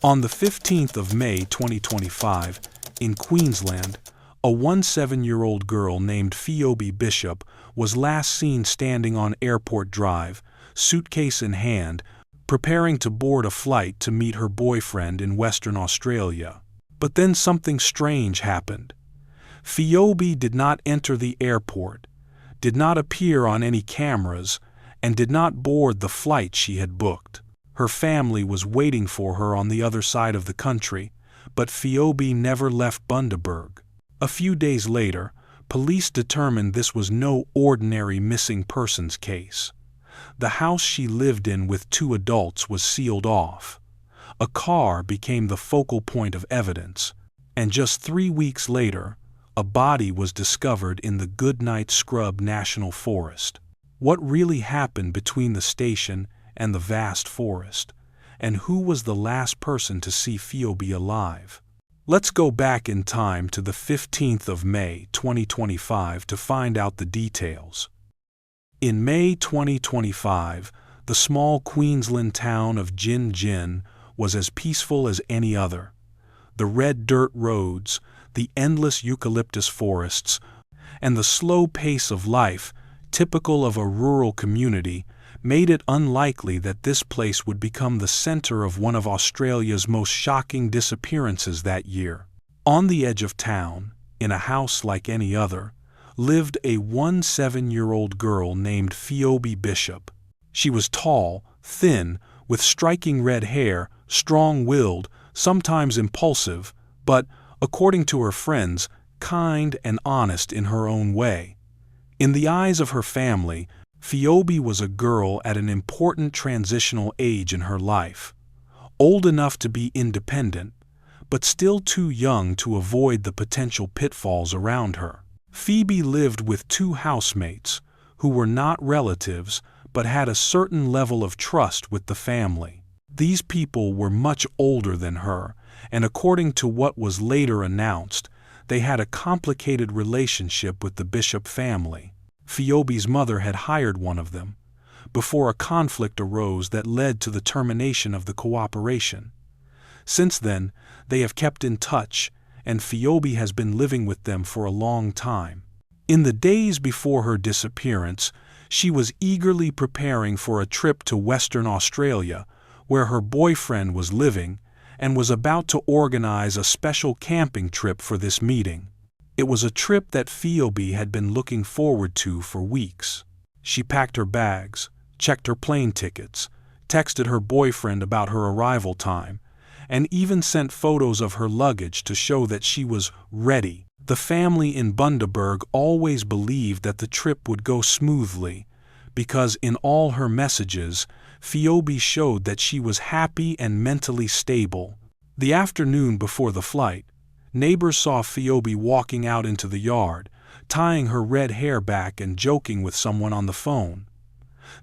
On the 15th of May 2025, in Queensland, a 17-year-old girl named Phoebe Bishop was last seen standing on Airport Drive, suitcase in hand, preparing to board a flight to meet her boyfriend in Western Australia. But then something strange happened. Phoebe did not enter the airport, did not appear on any cameras, and did not board the flight she had booked. Her family was waiting for her on the other side of the country, but Phoebe never left Bundaberg. A few days later, police determined this was no ordinary missing persons case. The house she lived in with 2 adults was sealed off. A car became the focal point of evidence, and just 3 weeks later, a body was discovered in the Goodnight Scrub National Forest. What really happened between the station and the vast forest, and who was the last person to see Phoebe alive? Let's go back in time to the 15th of May 2025 to find out the details. In May 2025, the small Queensland town of Gin Gin was as peaceful as any other. The red dirt roads, the endless eucalyptus forests, and the slow pace of life, typical of a rural community, made it unlikely that this place would become the center of one of Australia's most shocking disappearances that year. On the edge of town, in a house like any other, lived a 17-year-old girl named Phoebe Bishop. She was tall, thin, with striking red hair, strong-willed, sometimes impulsive, but, according to her friends, kind and honest in her own way. In the eyes of her family, Phoebe was a girl at an important transitional age in her life, old enough to be independent, but still too young to avoid the potential pitfalls around her. Phoebe lived with 2 housemates, who were not relatives but had a certain level of trust with the family. These people were much older than her, and according to what was later announced, they had a complicated relationship with the Bishop family. Phoebe's mother had hired one of them, before a conflict arose that led to the termination of the cooperation. Since then, they have kept in touch, and Phoebe has been living with them for a long time. In the days before her disappearance, she was eagerly preparing for a trip to Western Australia, where her boyfriend was living, and was about to organize a special camping trip for this meeting. It was a trip that Phoebe had been looking forward to for weeks. She packed her bags, checked her plane tickets, texted her boyfriend about her arrival time, and even sent photos of her luggage to show that she was ready. The family in Bundaberg always believed that the trip would go smoothly, because in all her messages, Phoebe showed that she was happy and mentally stable. The afternoon before the flight, neighbors saw Phoebe walking out into the yard, tying her red hair back and joking with someone on the phone.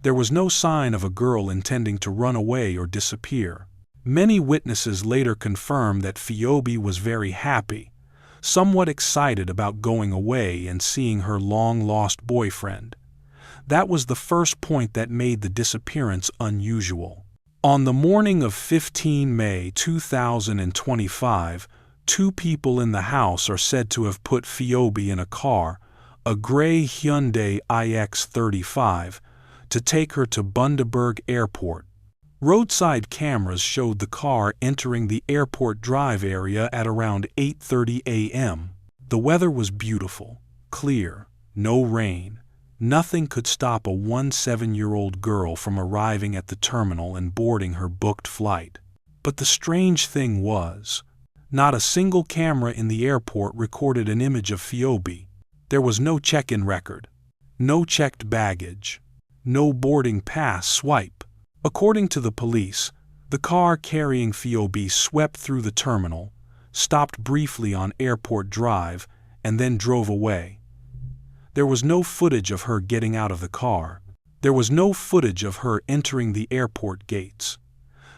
There was no sign of a girl intending to run away or disappear. Many witnesses later confirmed that Phoebe was very happy, somewhat excited about going away and seeing her long-lost boyfriend. That was the first point that made the disappearance unusual. On the morning of 15 May 2025, 2 people in the house are said to have put Phoebe in a car, a gray Hyundai iX35, to take her to Bundaberg Airport. Roadside cameras showed the car entering the Airport Drive area at around 8:30 a.m. The weather was beautiful, clear, no rain. Nothing could stop a 17-year-old girl from arriving at the terminal and boarding her booked flight. But the strange thing was, not a single camera in the airport recorded an image of Phoebe. There was no check-in record, no checked baggage, no boarding pass swipe. According to the police, the car carrying Phoebe swept through the terminal, stopped briefly on Airport Drive, and then drove away. There was no footage of her getting out of the car. There was no footage of her entering the airport gates.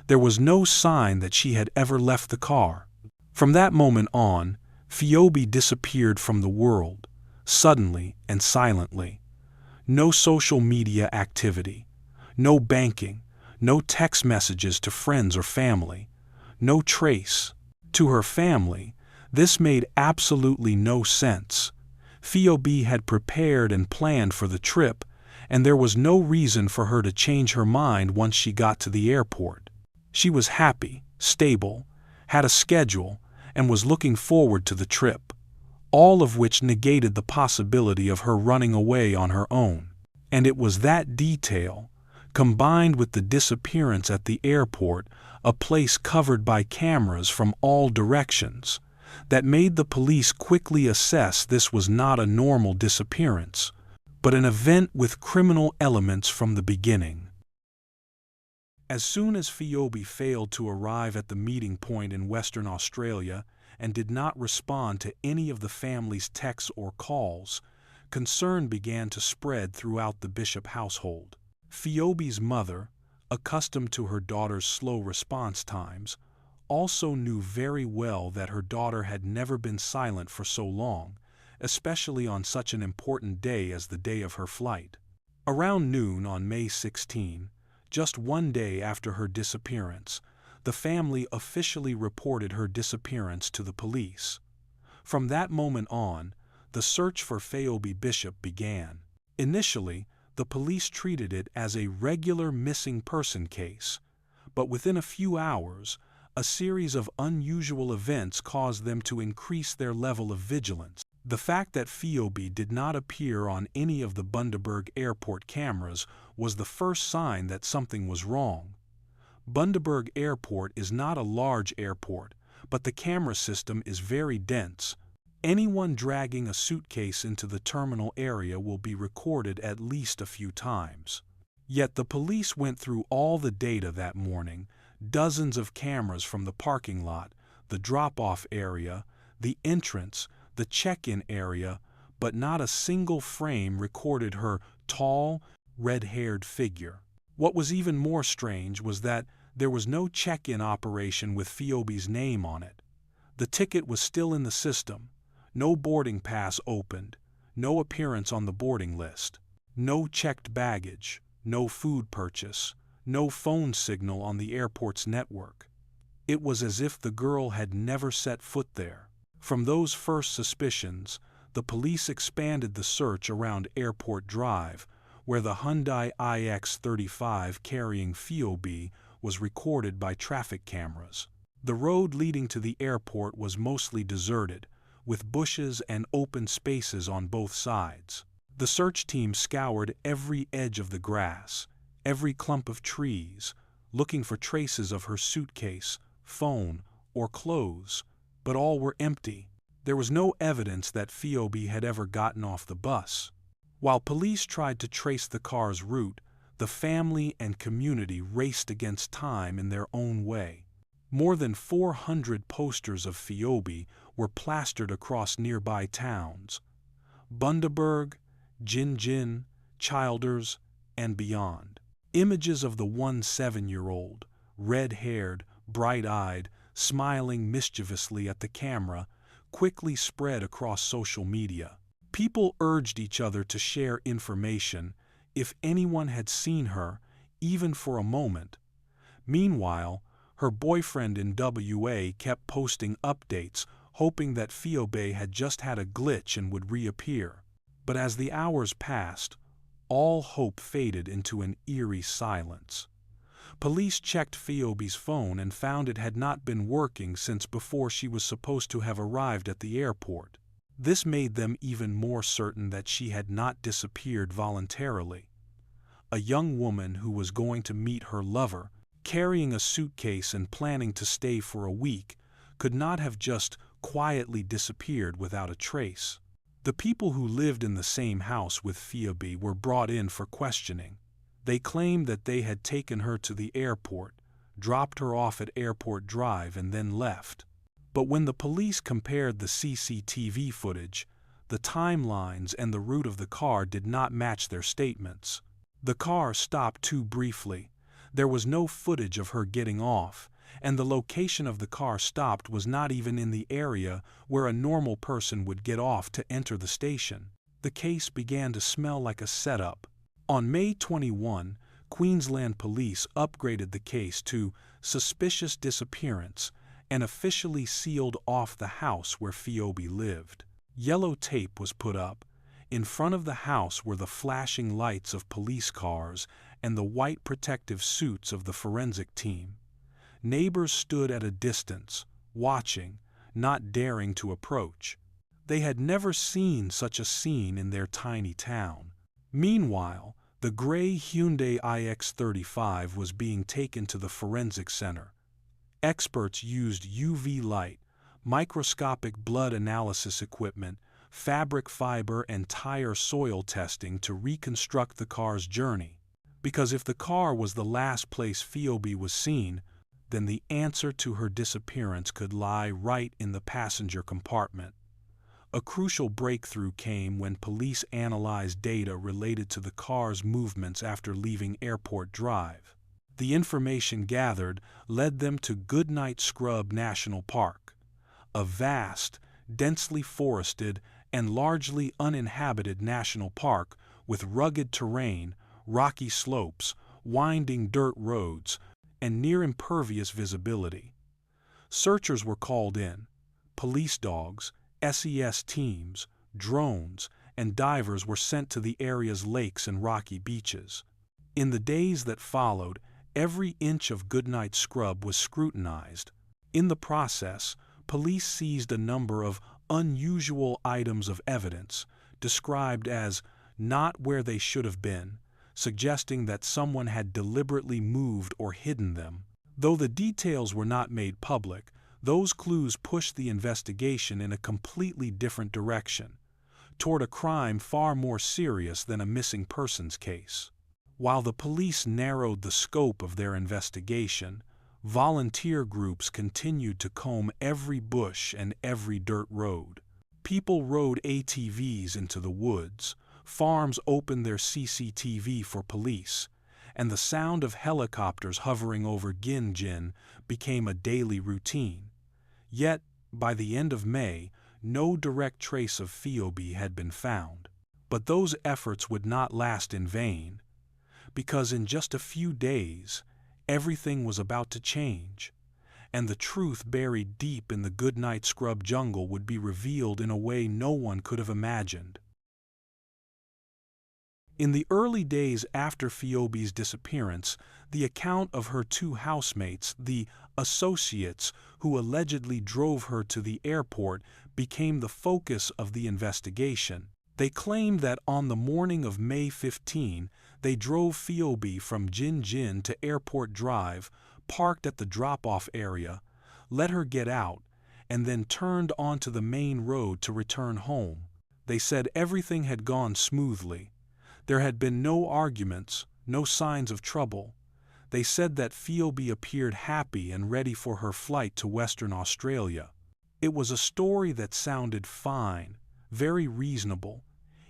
There was no sign that she had ever left the car. From that moment on, Phoebe disappeared from the world, suddenly and silently. No social media activity, no banking, no text messages to friends or family, no trace. To her family, this made absolutely no sense. Phoebe had prepared and planned for the trip, and there was no reason for her to change her mind once she got to the airport. She was happy, stable, had a schedule, and was looking forward to the trip, all of which negated the possibility of her running away on her own. And it was that detail, combined with the disappearance at the airport, a place covered by cameras from all directions, that made the police quickly assess this was not a normal disappearance, but an event with criminal elements from the beginning. As soon as Phoebe failed to arrive at the meeting point in Western Australia and did not respond to any of the family's texts or calls, concern began to spread throughout the Bishop household. Phoebe's mother, accustomed to her daughter's slow response times, also knew very well that her daughter had never been silent for so long, especially on such an important day as the day of her flight. Around noon on May 16, just one day after her disappearance, the family officially reported her disappearance to the police. From that moment on, the search for Phoebe Bishop began. Initially, the police treated it as a regular missing person case, but within a few hours, a series of unusual events caused them to increase their level of vigilance. The fact that Phoebe did not appear on any of the Bundaberg airport cameras was the first sign that something was wrong. Bundaberg Airport is not a large airport, but the camera system is very dense. Anyone dragging a suitcase into the terminal area will be recorded at least a few times. Yet the police went through all the data that morning, dozens of cameras from the parking lot, the drop-off area, the entrance, the check-in area, but not a single frame recorded her tall, red-haired figure. What was even more strange was that there was no check-in operation with Phoebe's name on it. The ticket was still in the system, no boarding pass opened, no appearance on the boarding list, no checked baggage, no food purchase, no phone signal on the airport's network. It was as if the girl had never set foot there. From those first suspicions, the police expanded the search around Airport Drive, where the Hyundai iX35 carrying Phoebe was recorded by traffic cameras. The road leading to the airport was mostly deserted, with bushes and open spaces on both sides. The search team scoured every edge of the grass, every clump of trees, looking for traces of her suitcase, phone, or clothes, but all were empty. There was no evidence that Phoebe had ever gotten off the bus. While police tried to trace the car's route, the family and community raced against time in their own way. More than 400 posters of Phoebe were plastered across nearby towns: Bundaberg, Gin, Childers, and beyond. Images of the 17-year-old, red-haired, bright-eyed, smiling mischievously at the camera, quickly spread across social media. People urged each other to share information if anyone had seen her, even for a moment. Meanwhile, her boyfriend in WA kept posting updates, hoping that Phoebe had just had a glitch and would reappear. But as the hours passed, all hope faded into an eerie silence. Police checked Phoebe's phone and found it had not been working since before she was supposed to have arrived at the airport. This made them even more certain that she had not disappeared voluntarily. A young woman who was going to meet her lover, carrying a suitcase and planning to stay for a week, could not have just quietly disappeared without a trace. The people who lived in the same house with Phoebe were brought in for questioning. They claimed that they had taken her to the airport, dropped her off at Airport Drive, and then left. But when the police compared the CCTV footage, the timelines and the route of the car did not match their statements. The car stopped too briefly. There was no footage of her getting off, and the location of the car stopped was not even in the area where a normal person would get off to enter the station. The case began to smell like a setup. On May 21, Queensland Police upgraded the case to suspicious disappearance, and officially sealed off the house where Phoebe lived. Yellow tape was put up. In front of the house were the flashing lights of police cars and the white protective suits of the forensic team. Neighbors stood at a distance, watching, not daring to approach. They had never seen such a scene in their tiny town. Meanwhile, the gray Hyundai iX35 was being taken to the forensic center. Experts used UV light, microscopic blood analysis equipment, fabric fiber and tire soil testing to reconstruct the car's journey. Because if the car was the last place Phoebe was seen, then the answer to her disappearance could lie right in the passenger compartment. A crucial breakthrough came when police analyzed data related to the car's movements after leaving Airport Drive. The information gathered led them to Goodnight Scrub National Park, a vast, densely forested, and largely uninhabited national park with rugged terrain, rocky slopes, winding dirt roads, and near-impervious visibility. Searchers were called in. Police dogs, SES teams, drones, and divers were sent to the area's lakes and rocky beaches. In the days that followed, every inch of Goodnight Scrub was scrutinized. In the process, police seized a number of unusual items of evidence, described as not where they should have been, suggesting that someone had deliberately moved or hidden them. Though the details were not made public, those clues pushed the investigation in a completely different direction, toward a crime far more serious than a missing persons case. While the police narrowed the scope of their investigation, volunteer groups continued to comb every bush and every dirt road. People rode ATVs into the woods, farms opened their CCTV for police, and the sound of helicopters hovering over Gin became a daily routine. Yet, by the end of May, no direct trace of Phoebe had been found. But those efforts would not last in vain, because in just a few days, everything was about to change, and the truth buried deep in the Goodnight Scrub jungle would be revealed in a way no one could have imagined. In the early days after Phoebe's disappearance, the account of her two housemates, the associates who allegedly drove her to the airport, became the focus of the investigation. They claimed that on the morning of May 15, they drove Phoebe from Gin to Airport Drive, parked at the drop-off area, let her get out, and then turned onto the main road to return home. They said everything had gone smoothly. There had been no arguments, no signs of trouble. They said that Phoebe appeared happy and ready for her flight to Western Australia. It was a story that sounded fine, very reasonable,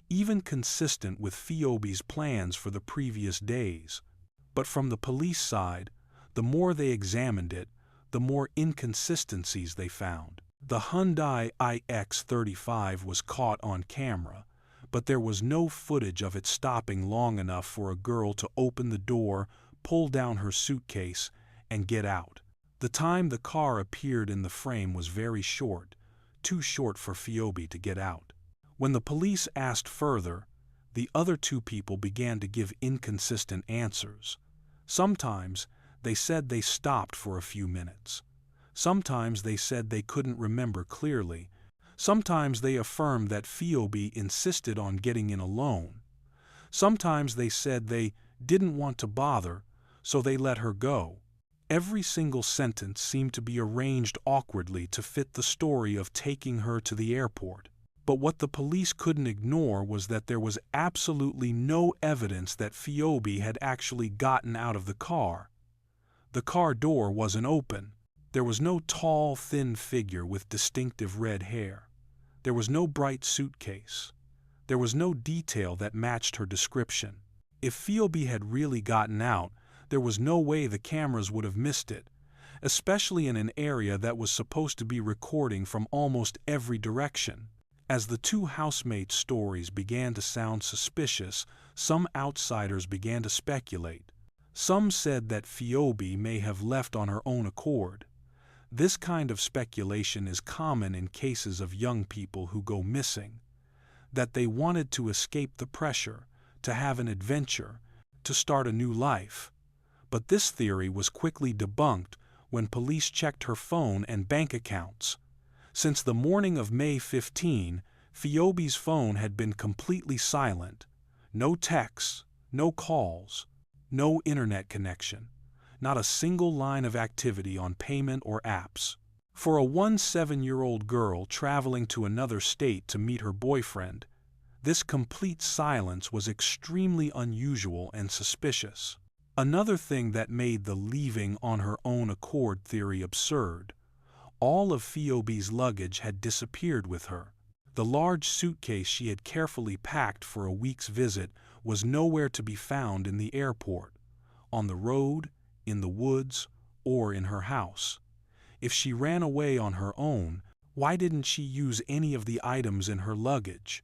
even consistent with Phoebe's plans for the previous days. But from the police side, the more they examined it, the more inconsistencies they found. The Hyundai iX35 was caught on camera, but there was no footage of it stopping long enough for a girl to open the door, pull down her suitcase, and get out. The time the car appeared in the frame was very short, too short for Phoebe to get out. When the police asked further, the other two people began to give inconsistent answers. Sometimes they said they stopped for a few minutes. Sometimes they said they couldn't remember clearly. Sometimes they affirmed that Phoebe insisted on getting in alone. Sometimes they said they didn't want to bother, so they let her go. Every single sentence seemed to be arranged awkwardly to fit the story of taking her to the airport. But what the police couldn't ignore was that there was absolutely no evidence that Phoebe had actually gotten out of the car. The car door wasn't open. There was no tall, thin figure with distinctive red hair. There was no bright suitcase. There was no detail that matched her description. If Phoebe had really gotten out, there was no way the cameras would have missed it, especially in an area that was supposed to be recording from almost every direction. As the two housemates' stories began to sound suspicious, some outsiders began to speculate. Some said that Phoebe may have left on her own accord. This kind of speculation is common in cases of young people who go missing, that they wanted to escape the pressure, to have an adventure, to start a new life. But this theory was quickly debunked when police checked her phone and bank accounts. Since the morning of May 15, Phoebe's phone had been completely silent. No texts, no calls, no internet connection, not a single line of activity on payment or apps. For a 17-year-old girl traveling to another state to meet her boyfriend, this complete silence was extremely unusual and suspicious. Another thing that made the leaving on her own accord theory absurd: all of Phoebe's luggage had disappeared with her. The large suitcase she had carefully packed for a week's visit was nowhere to be found in the airport, on the road, in the woods, or in her house. If she ran away on her own, why didn't she use any of the items in her luggage?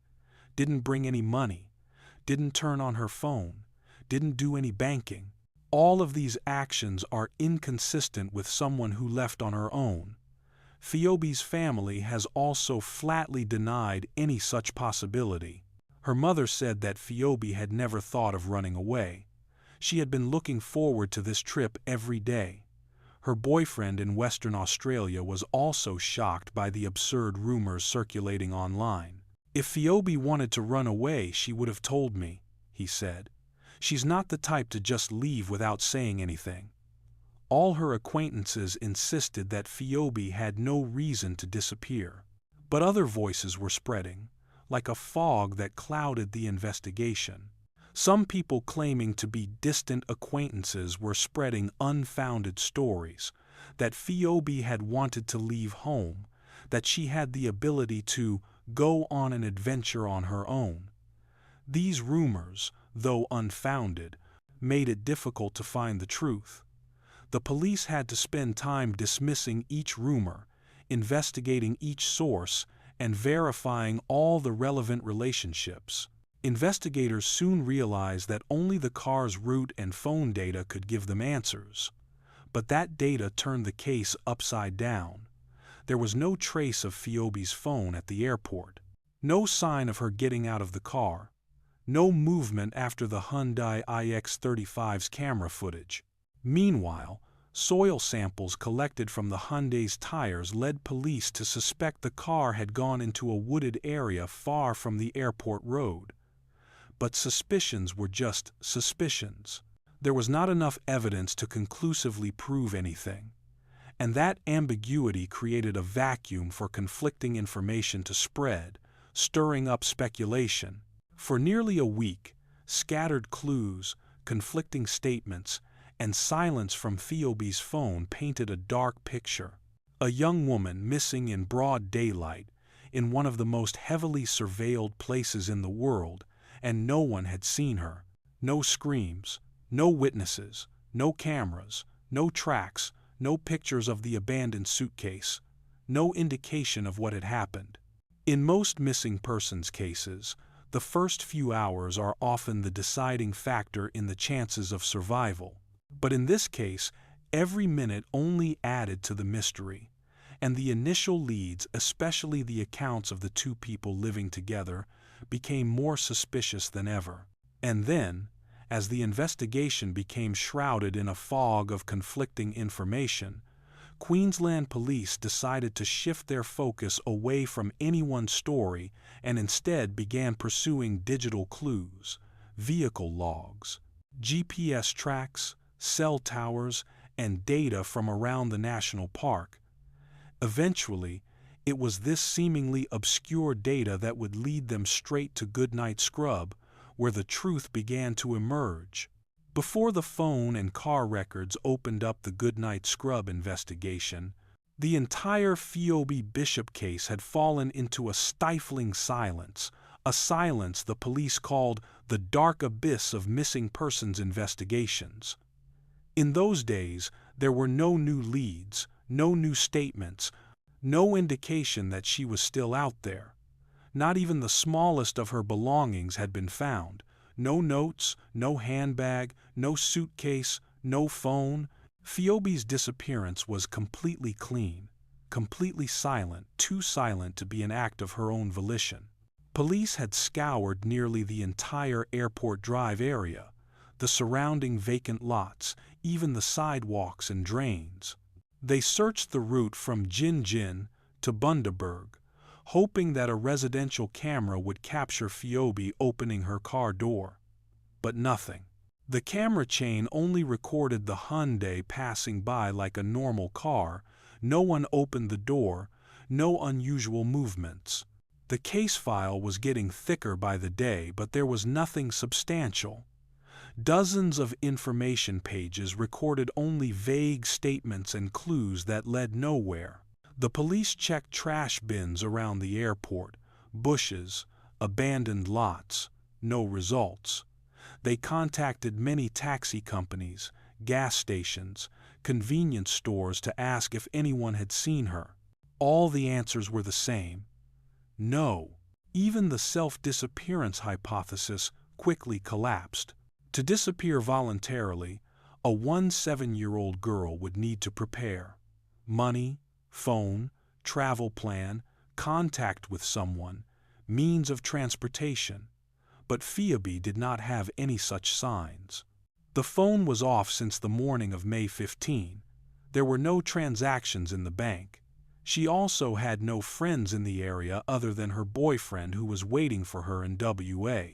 Didn't bring any money, didn't turn on her phone, didn't do any banking. All of these actions are inconsistent with someone who left on her own. Phoebe's family has also flatly denied any such possibility. Her mother said that Phoebe had never thought of running away. She had been looking forward to this trip every day. Her boyfriend in Western Australia was also shocked by the absurd rumors circulating online. "If Phoebe wanted to run away, she would have told me," he said. "She's not the type to just leave without saying anything." All her acquaintances insisted that Phoebe had no reason to disappear. But other voices were spreading, like a fog that clouded the investigation. Some people claiming to be distant acquaintances were spreading unfounded stories, that Phoebe had wanted to leave home, that she had the ability to go on an adventure on her own. These rumors, though unfounded, made it difficult to find the truth. The police had to spend time dismissing each rumor, investigating each source, and verifying all the relevant relationships. Investigators soon realized that only the car's route and phone data could give them answers. But that data turned the case upside down. There was no trace of Phoebe's phone at the airport, no sign of her getting out of the car, no movement after the Hyundai iX35's camera footage. Meanwhile, soil samples collected from the Hyundai's tires led police to suspect the car had gone into a wooded area far from the airport road. But suspicions were just suspicions. There was not enough evidence to conclusively prove anything. And that ambiguity created a vacuum for conflicting information to spread, stirring up speculation. For nearly a week, scattered clues, conflicting statements, and silence from Phoebe's phone painted a dark picture. A young woman missing in broad daylight, in one of the most heavily surveilled places in the world, and no one had seen her. No screams, no witnesses, no cameras, no tracks, no pictures of the abandoned suitcase, no indication of what had happened. In most missing persons cases, the first few hours are often the deciding factor in the chances of survival. But in this case, every minute only added to the mystery, and the initial leads, especially the accounts of the two people living together, became more suspicious than ever. And then, as the investigation became shrouded in a fog of conflicting information, Queensland police decided to shift their focus away from any one story and instead began pursuing digital clues, vehicle logs, GPS tracks, cell towers, and data from around the national park. Eventually, it was this seemingly obscure data that would lead them straight to Goodnight Scrub, where the truth began to emerge. Before the phone and car records opened up the Goodnight Scrub investigation, the entire Phoebe Bishop case had fallen into a stifling silence, a silence the police called the dark abyss of missing persons investigations. In those days, there were no new leads, no new statements, no indication that she was still out there. Not even the smallest of her belongings had been found. No notes, no handbag, no suitcase, no phone. Phoebe's disappearance was completely clean, completely silent, too silent to be an act of her own volition. Police had scoured nearly the entire Airport Drive area, the surrounding vacant lots, even the sidewalks and drains. They searched the route from Gin to Bundaberg, hoping that a residential camera would capture Phoebe opening her car door. But nothing. The camera chain only recorded the Hyundai passing by like a normal car. No one opened the door, no unusual movements. The case file was getting thicker by the day, but there was nothing substantial. Dozens of information pages recorded only vague statements and clues that led nowhere. The police checked trash bins around the airport, bushes, abandoned lots. No results. They contacted many taxi companies, gas stations, convenience stores to ask if anyone had seen her. All the answers were the same. No. Even the self-disappearance hypothesis quickly collapsed. To disappear voluntarily, a 17-year-old girl would need to prepare. Money, phone, travel plan, contact with someone, means of transportation. But Phoebe did not have any such signs. The phone was off since the morning of May 15. There were no transactions in the bank. She also had no friends in the area other than her boyfriend who was waiting for her in WA.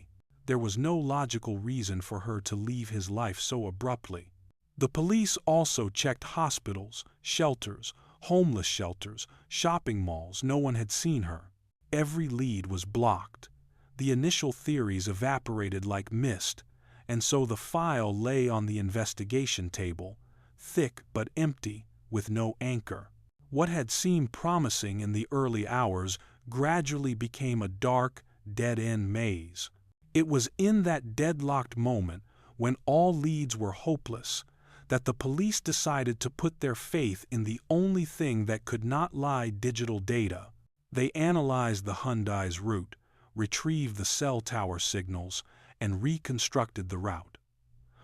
There was no logical reason for her to leave his life so abruptly. The police also checked hospitals, shelters, homeless shelters, shopping malls. No one had seen her. Every lead was blocked. The initial theories evaporated like mist, and so the file lay on the investigation table, thick but empty, with no anchor. What had seemed promising in the early hours gradually became a dark, dead-end maze. It was in that deadlocked moment, when all leads were hopeless, that the police decided to put their faith in the only thing that could not lie: digital data. They analyzed the Hyundai's route, retrieved the cell tower signals, and reconstructed the route.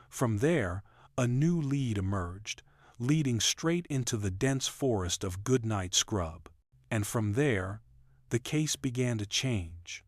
From there, a new lead emerged, leading straight into the dense forest of Goodnight Scrub. And from there, the case began to change.